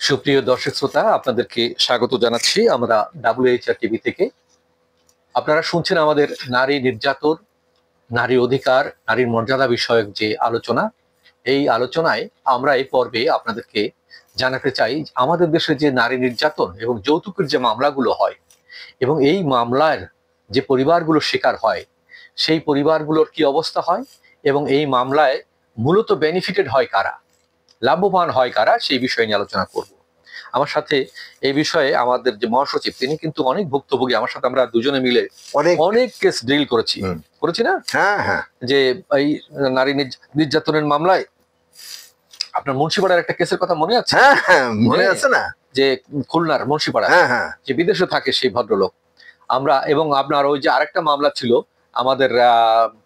সুপ্রিয় দর্শক শ্রোতা, আপনাদেরকে স্বাগত জানাচ্ছি আমরা WHR টিভি থেকে। আপনারা শুনছেন আমাদের নারী নির্যাতন, নারী অধিকার, নারীর মর্যাদা বিষয়ক যে আলোচনা। এই আলোচনায় আমরা এই পর্বে আপনাদেরকে জানাতে চাই আমাদের দেশে যে নারী নির্যাতন এবং যৌতুকের যে মামলাগুলো হয় এবং এই মামলার যে পরিবারগুলো শিকার হয় সেই পরিবারগুলোর কি অবস্থা হয় এবং এই মামলায় মূলত বেনিফিটেড হয় কারা, লাভবান হয় কারা, সেই বিষয় নিয়ে আলোচনা করব। আমার সাথে এই বিষয়ে আমাদের যে মহাসচিব, তিনি কিন্তু অনেক ভুক্তভোগী। আমার সাথে আমরা দুজনে মিলে অনেক কেস ডিল করেছি না? হ্যাঁ হ্যাঁ, যে এই নারী নির্যাতনের মামলায় আপনার মুন্সিপাড়ার একটা কেসের কথা মনে আছে? হ্যাঁ হ্যাঁ, মনে আছে না? যে খুলনার মুন্সিপাড়া, হ্যাঁ হ্যাঁ, যে বিদেশে থাকে সেই ভদ্রলোক। আমরা এবং আপনার ওই যে আরেকটা মামলা ছিল আমাদের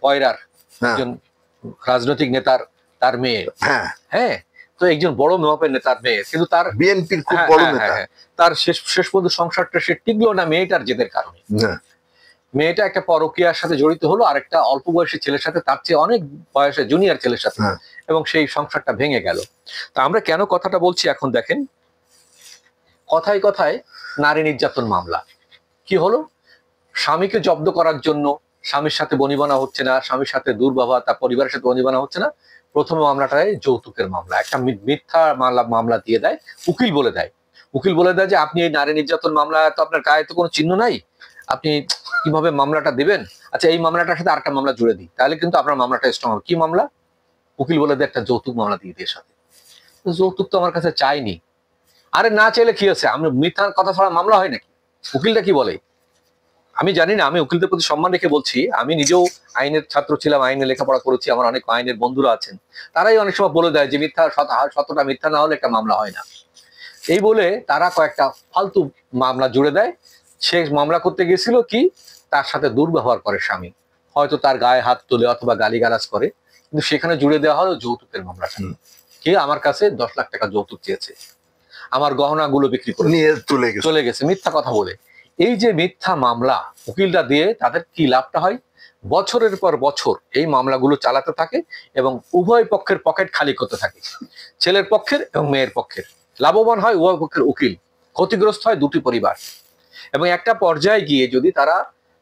পয়রার একজন রাজনৈতিক নেতার তার মেয়ে। হ্যাঁ হ্যাঁ, তো একজন বড় মাপের নেতার মেয়ে, কিন্তু তার বিএনপির খুব বড় নেতা। তার শেষ পর্যন্ত সংসারটা সে টিকলো না মেয়েটার জেদের কারণে। মেয়েটা একটা পরকীয়ার সাথে জড়িত হলো আরেকটা অল্প বয়সী ছেলের সাথে, তার চেয়ে অনেক বয়সে জুনিয়র ছেলের সাথে, এবং সেই সংসারটা ভেঙে গেল। তা আমরা কেন কথাটা বলছি এখন দেখেন। কথায় কথায় নারী নির্যাতন মামলা কি হলো? স্বামীকে জব্দ করার জন্য স্বামীর সাথে বনিবনা হচ্ছে না, স্বামীর সাথে দুর্ব্যবহার, তার পরিবারের সাথে বনিবনা হচ্ছে না, প্রথম মামলাটায় যৌতুকের মামলা, একটা মিথ্যা মামলা দিয়ে দেয়। উকিল বলে দেয় যে আপনি এই নারী নির্যাতন মামলা, তো আপনার গায়ে তো কোনো চিহ্ন নাই, আপনি কিভাবে মামলাটা দিবেন? আচ্ছা, এই মামলাটার সাথে আরেকটা মামলা জুড়ে দিই, তাহলে কিন্তু আপনার মামলাটা স্ট্রং হবে। কি মামলা? উকিল বলে দেয় একটা যৌতুক মামলা দিয়ে দিয়ে সাথে। যৌতুক তো আমার কাছে চাইনি। আরে না চাইলে কি হচ্ছে? আমি মিথ্যার কথা ছাড়া মামলা হয় নাকি? উকিলটা কি বলে আমি জানি না। আমি উকিলদের প্রতি সম্মান রেখে বলছি, আমি নিজেও আইনের ছাত্র ছিলাম, আইনে লেখাপড়া করেছি, আমার অনেক আইনের বন্ধুরা আছেন, তারাই অনেক সময় বলে দেয় যে মিথ্যা শতটা মিথ্যা না হলে একটা মামলা হয় না। এই বলে তারা কয়েকটা ফালতু মামলা জুড়ে দেয়। সে মামলা করতে গেছিল কি, তার সাথে দুর্ব্যবহার করে স্বামী, হয়তো তার গায়ে হাত তোলে অথবা গালিগালাজ করে, কিন্তু সেখানে জুড়ে দেওয়া হলো যৌতুকের মামলাটা। কে আমার কাছে 10 লাখ টাকা যৌতুক চেয়েছে, আমার গহনাগুলো বিক্রি করে নিয়ে চলে গেছে মিথ্যা কথা বলে। এই যে মিথ্যা মামলা উকিলরা দিয়ে, তাদের কি লাভটা হয়? বছরের পর বছর এই মামলাগুলো চালাতে থাকে এবং উভয় পক্ষের পকেট খালি করতে থাকে, ছেলের পক্ষের এবং মেয়ের পক্ষের। লাভবান হয় উভয় পক্ষের উকিল, ক্ষতিগ্রস্ত হয় দুটি পরিবার। এবং একটা পর্যায়ে গিয়ে যদি তারা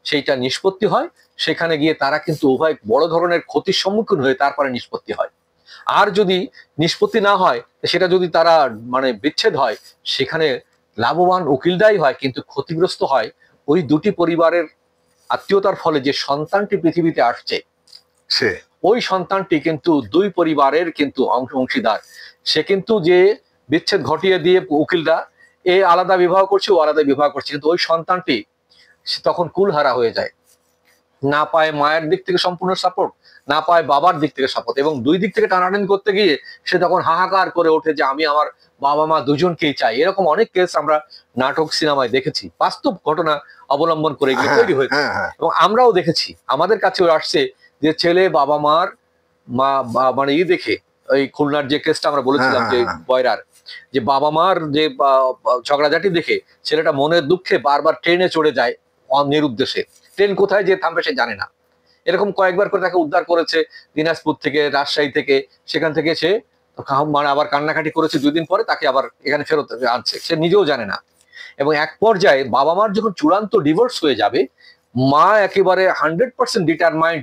সেইটা নিষ্পত্তি হয়, সেখানে গিয়ে তারা কিন্তু উভয় বড় ধরনের ক্ষতির সম্মুখীন হয়ে তারপরে নিষ্পত্তি হয়। আর যদি নিষ্পত্তি না হয়, সেটা যদি তারা বিচ্ছেদ হয়, সেখানে লাভবান উকিলদাই হয়, কিন্তু ক্ষতিগ্রস্ত হয় ওই দুটি পরিবারের আত্মীয়তার ফলে যে সন্তানটি পৃথিবীতে আসছে, সে ওই সন্তানটি কিন্তু দুই পরিবারের কিন্তু অংশীদার। সে কিন্তু যে বিচ্ছেদ ঘটিয়ে দিয়ে উকিলরা এ আলাদা বিবাহ করছে, ও আলাদা বিবাহ করছে, কিন্তু ওই সন্তানটি তখন কুলহারা হয়ে যায়, না পায় মায়ের দিক থেকে সম্পূর্ণ সাপোর্ট, না পায় বাবার দিক থেকে সাপোর্ট, এবং দুই দিক থেকে টানাটানি করতে গিয়ে সে তখন হাহাকার করে ওঠে যে আমি আমার বাবা মা দুজনকেই চাই। এরকম অনেক কেস আমরা নাটক সিনেমায় দেখেছি, বাস্তব ঘটনা অবলম্বন করে এগুলো তৈরি হয়েছে, এবং আমরাও দেখেছি, আমাদের কাছেও আসছে যে ছেলে বাবা মার দেখে, ওই খুলনার যে কেসটা আমরা বলেছিলাম যে বয়রার, যে বাবা মার যে ঝগড়াঝাটি দেখে ছেলেটা মনের দুঃখে বারবার ট্রেনে চড়ে যায় নিরুদ্দেশে। ট্রেন কোথায় যে থামবে সে জানে না। এরকম কয়েকবার করে তাকে উদ্ধার করেছে দিনাজপুর থেকে, রাজশাহী থেকে, সেখান থেকে সে আবার কান্নাকাটি করেছে, 2 দিন পরে তাকে আবার এখানে ফেরত আনছে, সে নিজেও জানে না। এবং এক পর্যায়ে বাবা মার যখন চূড়ান্ত ডিভোর্স হয়ে যাবে, মা একেবারে 100% ডিটারমাইন্ড,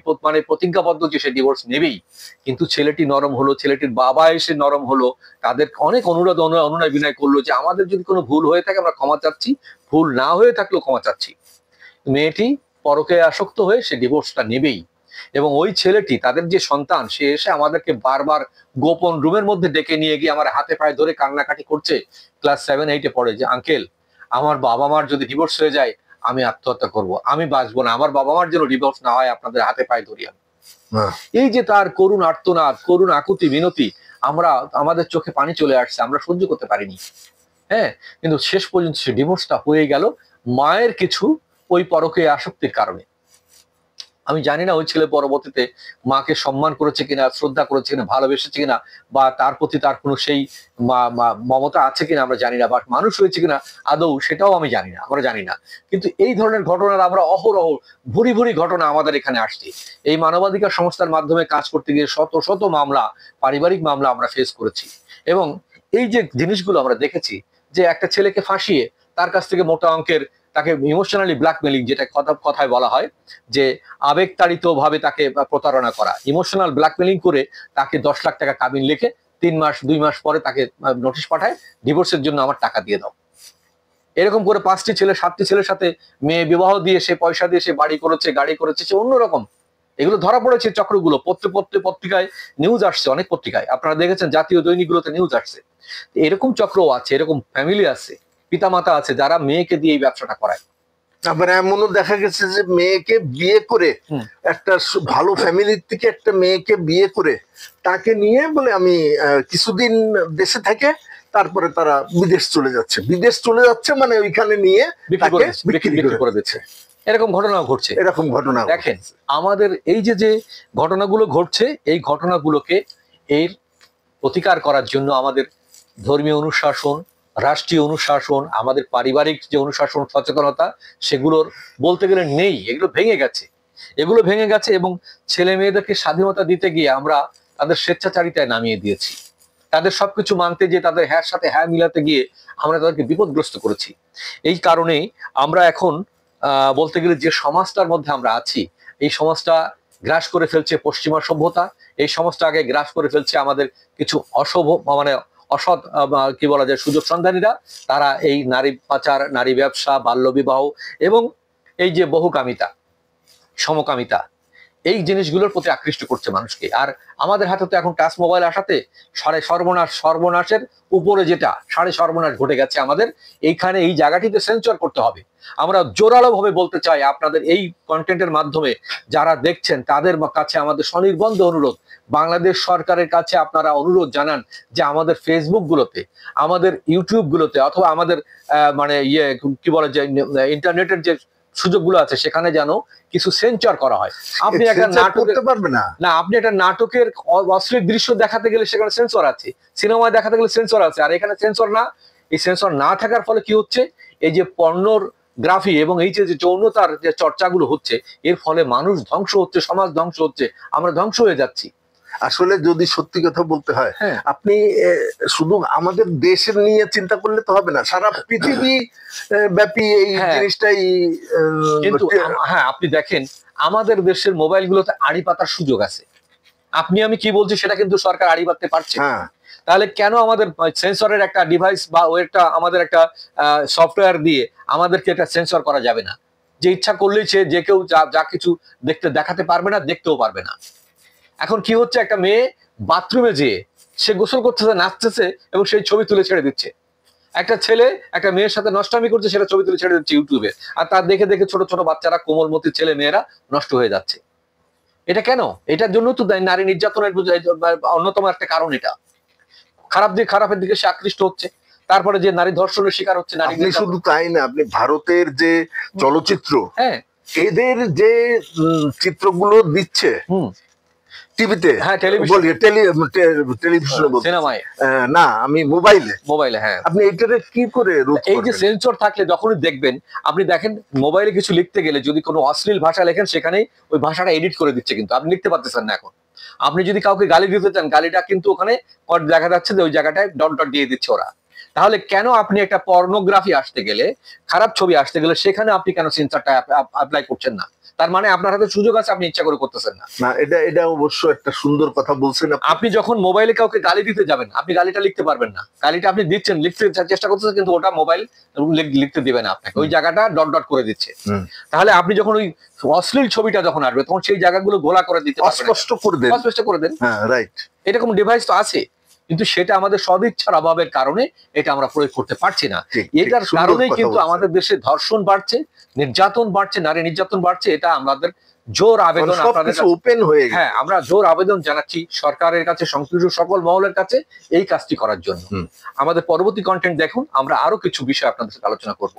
প্রতিজ্ঞাবদ্ধ যে সে ডিভোর্স নেবেই, কিন্তু ছেলেটি নরম হলো, ছেলেটির বাবা এসে নরম হলো, তাদের অনেক অনুনয় বিনয় করলো যে আমাদের যদি কোনো ভুল হয়ে থাকে আমরা ক্ষমা চাচ্ছি, ভুল না হয়ে থাকলেও ক্ষমা চাচ্ছি। মেয়েটি পরকে আসক্ত হয়ে সে ডিভোর্সটা নেবেই, এবং ওই ছেলেটি, তাদের যে সন্তান, সে এসে আমাদেরকে বারবার গোপন রুমের মধ্যে ডেকে নিয়ে গিয়ে আমার হাতে পায়ে ধরে কান্নাকাটি করছে, ক্লাস 7-8-এ পড়ে, যে আঙ্কেল আমার বাবা মার যদি ডিভোর্স হয়ে যায় আমি আত্মহত্যা করব, আমি বাঁচবো না, আমার বাবা মার যেন ডিভোর্স না হয়, আপনাদের হাতে পায়ে ধরি আমি। এই যে তার করুণ আর্তনাদ, করুণ আকুতি মিনতি, আমাদের চোখে পানি চলে আসছে, আমরা সহ্য করতে পারিনি। হ্যাঁ, কিন্তু শেষ পর্যন্ত সে ডিভোর্সটা হয়ে গেল মায়ের কিছু ওই পরকে আসক্তির কারণে। আমি জানি না ওই ছেলে পরবর্তীতে মাকে সম্মান করেছে কিনা, শ্রদ্ধা করেছে কিনা, ভালোবেসেছে কিনা, বা তার প্রতি তার কোনো সেই মমতা আছে কিনা আমরা জানি না, বা মানুষ হয়েছে কিনা আদৌ, সেটাও আমি জানি না, আমরা জানি না। কিন্তু এই ধরনের ঘটনার আমরা অহরহ ভুরি ভুরি ঘটনা আমাদের এখানে আসছে। এই মানবাধিকার সংস্থার মাধ্যমে কাজ করতে গিয়ে শত শত মামলা, পারিবারিক মামলা আমরা ফেস করেছি, এবং এই যে জিনিসগুলো আমরা দেখেছি যে একটা ছেলেকে ফাঁসিয়ে তার কাছ থেকে মোটা অঙ্কের তাকে ইমোশনালি ব্ল্যাকমেলিং, যেটা কথায় বলা হয় যে আবেগতাড়িত ভাবে তাকে প্রতারণা করা, ইমোশনাল ব্ল্যাকমেলিং করে তাকে 10 লাখ টাকা কাবিন লিখে 3 মাস 2 মাস পরে তাকে নোটিশ পাঠায় ডিভোর্সের জন্য আমার টাকা দিয়ে দাও। এরকম করে 5টি ছেলে 7টি ছেলের সাথে মেয়ে বিবাহ দিয়ে সে পয়সা দিয়ে সে বাড়ি করেছে, গাড়ি করেছে, সে অন্যরকম। এগুলো ধরা পড়েছে চক্রগুলো, পত্রিকায় নিউজ আসছে, অনেক পত্রিকায় আপনারা দেখেছেন, জাতীয় দৈনিকগুলোতে নিউজ আসছে। এরকম চক্রও আছে, এরকম ফ্যামিলি আছে, পিতামাতা আছে যারা মেয়েকে দিয়ে এই ব্যবসাটা করায়। আবার এমনও দেখা গেছে যে মেয়েকে বিয়ে করে, একটা ভালো ফ্যামিলির থেকে একটা মেয়েকে বিয়ে করে তাকে নিয়ে বলে আমি কিছুদিন দেশে থেকে তারপরে তারা বিদেশ চলে যাচ্ছে মানে ওইখানে নিয়ে বিক্রি করে দিচ্ছে। এরকম ঘটনা ঘটছে, এরকম ঘটনা দেখেন। আমাদের এই যে ঘটনাগুলো ঘটছে, এই ঘটনাগুলোকে এর প্রতিকার করার জন্য আমাদের ধর্মীয় অনুশাসন, রাষ্ট্রীয় অনুশাসন, আমাদের পারিবারিক যে অনুশাসন, সচেতনতা, সেগুলোর বলতে গেলে নেই। এগুলো ভেঙে গেছে এবং ছেলে মেয়েদেরকে স্বাধীনতা দিতে গিয়ে আমরা তাদের স্বেচ্ছাচারিতায় নামিয়ে দিয়েছি। তাদের সবকিছু মানতে গিয়ে, তাদের হ্যাঁ সাথে হ্যাঁ মিলাতে গিয়ে আমরা তাদেরকে বিপদগ্রস্ত করেছি। এই কারণেই আমরা এখন বলতে গেলে যে সমাজটার মধ্যে আমরা আছি, এই সমাজটা গ্রাস করে ফেলছে পশ্চিমা সভ্যতা। এই সমাজটা আগে গ্রাস করে ফেলছে আমাদের কিছু অসৎ কি বলা যায় সুযোগ সন্ধানীরা। তারা এই নারী পাচার, নারী ব্যবসা, বাল্যবিবাহ এবং এই যে বহুকামিতা, সমকামিতা, এই জিনিসগুলোর প্রতি আকৃষ্ট করছে মানুষকে। আর আমাদের হাতে তো এখন টাচ মোবাইল আসাতে সর্বনাশের উপরে যেটা সর্বনাশ ঘটে গেছে আমাদের এইখানে, এই জায়গাটিতে সেন্সর করতে হবে। আমরা জোরালো ভাবে বলতে চাই আপনাদের এই কন্টেন্টের মাধ্যমে যারা দেখছেন তাদের কাছে আমাদের স্বনির্বন্ধ অনুরোধ, বাংলাদেশ সরকারের কাছে আপনারা অনুরোধ জানান যে আমাদের ফেসবুক গুলোতে, আমাদের ইউটিউব গুলোতে, অথবা আমাদের মানে কি বলে যে ইন্টারনেটের যে সুযোগগুলো আছে সেখানে যেন কিছু সেন্সর করা হয়। আপনি একটা নাটক করতে পারবেন না, আপনি একটা নাটকের অশ্লীল দৃশ্য দেখাতে গেলে সেখানে সেন্সর আছে, সিনেমায় দেখাতে গেলে সেন্সর আছে, আর এখানে সেন্সর না। এই সেন্সর না থাকার ফলে কি হচ্ছে, এই যে পর্নোগ্রাফি এবং এই যে যৌনতার যে চর্চাগুলো হচ্ছে, এর ফলে মানুষ ধ্বংস হচ্ছে, সমাজ ধ্বংস হচ্ছে, আমরা ধ্বংস হয়ে যাচ্ছি। আসলে যদি সত্যি কথা বলতে হয়, আপনি শুধু আমাদের দেশের নিয়ে চিন্তা করলে তো হবে না, সারা পৃথিবী ব্যাপী এই জিনিসটাই। কিন্তু হ্যাঁ, আপনি দেখেন আমাদের দেশের মোবাইল গুলোতে আড়ি পাতার সুযোগ আছে। আপনি আমি কি বলছি সেটা কিন্তু সরকার আড়ি পাততে পারছে। তাহলে কেন আমাদের সেন্সরের একটা ডিভাইস বা আমাদের একটা সফটওয়্যার দিয়ে আমাদেরকে এটা সেন্সর করা যাবে না? যে ইচ্ছা করলেই যে কেউ যা কিছু দেখাতে পারবে না, দেখতেও পারবে না। এখন কি হচ্ছে, একটা মেয়ে বাথরুমে যেয়ে সে গোসল করতেছে, নাচতেছে এবং সেই ছবি তুলে ছেড়ে দিচ্ছে। একটা ছেলে একটা মেয়ের সাথে নষ্টামি করছে, সেটা ছবি তুলে ছেড়ে দিচ্ছে ইউটিউবে। আর তার দেখে দেখে ছোট ছোট বাচ্চারা, কোমলমতি ছেলে মেয়েরা নষ্ট হয়ে যাচ্ছে। এটা কেন? এটার জন্য তো নারী নির্যাতনের অন্যতম একটা কারণ। এটা খারাপের দিকে সে আকৃষ্ট হচ্ছে, তারপরে যে নারী ধর্ষণের শিকার হচ্ছে। নারী শুধু তাই না, আপনি ভারতের যে চলচ্চিত্র, এদের যে চিত্রগুলো দিচ্ছে টিভিতে, সিনেমায় না, আমি মোবাইলে, আপনি এটারে কি করে এই যে সেন্সর থাকলে যখনই দেখবেন, আপনি দেখেন মোবাইলে কিছু লিখতে গেলে যদি কোনো অশ্লীল ভাষা লেখেন, সেখানে ওই ভাষাটা এডিট করে দিচ্ছে, কিন্তু আপনি লিখতে পারতেছেন না। এখন আপনি যদি কাউকে গালি দিতে চান, গালিটা কিন্তু ওখানে দেখা যাচ্ছে যে ওই জায়গাটায় ডট ডট দিয়ে দিচ্ছে ওরা। তাহলে কেন আপনি একটা পর্নোগ্রাফি আসতে গেলে, খারাপ ছবি আসতে গেলে, সেখানে আপনি কেন সেন্সরটা অ্যাপ্লাই করছেন না? তার মানে আপনার হাতে সুযোগ আছে, আপনি ইচ্ছা করে করতেছেন না। না, এটা অবশ্য একটা সুন্দর কথা বলছেন। আপনি যখন মোবাইলে কাউকে গালি দিতে যাবেন, আপনি গালিটা লিখতে পারবেন না। গালিটা আপনি দিচ্ছেন, লিখতে চেষ্টা করতেছেন, কিন্তু ওটা মোবাইল লিখতে দিবে না আপনাকে, ওই জায়গাটা ডট ডট করে দিচ্ছে। তাহলে আপনি যখন ওই অশ্লীল ছবিটা যখন আসবে, তখন সেই জায়গাগুলো গোলা করে দিতে পারবেন, অস্পষ্ট করে দেন। রাইট, এরকম ডিভাইস তো আছে, কিন্তু সেটা আমাদের সদিচ্ছার অভাবের কারণে এটা আমরা প্রয়োগ করতে পারছি না। এটার কারণেই কিন্তু আমাদের দেশে ধর্ষণ বাড়ছে, নির্যাতন বাড়ছে, নারী নির্যাতন বাড়ছে। এটা আমাদের জোর আবেদন, আমরা জোর আবেদন জানাচ্ছি সরকারের কাছে, সংশ্লিষ্ট সকল মহলের কাছে এই কাজটি করার জন্য। আমাদের পরবর্তী কন্টেন্ট দেখুন, আমরা আরো কিছু বিষয় আপনাদের সাথে আলোচনা করব।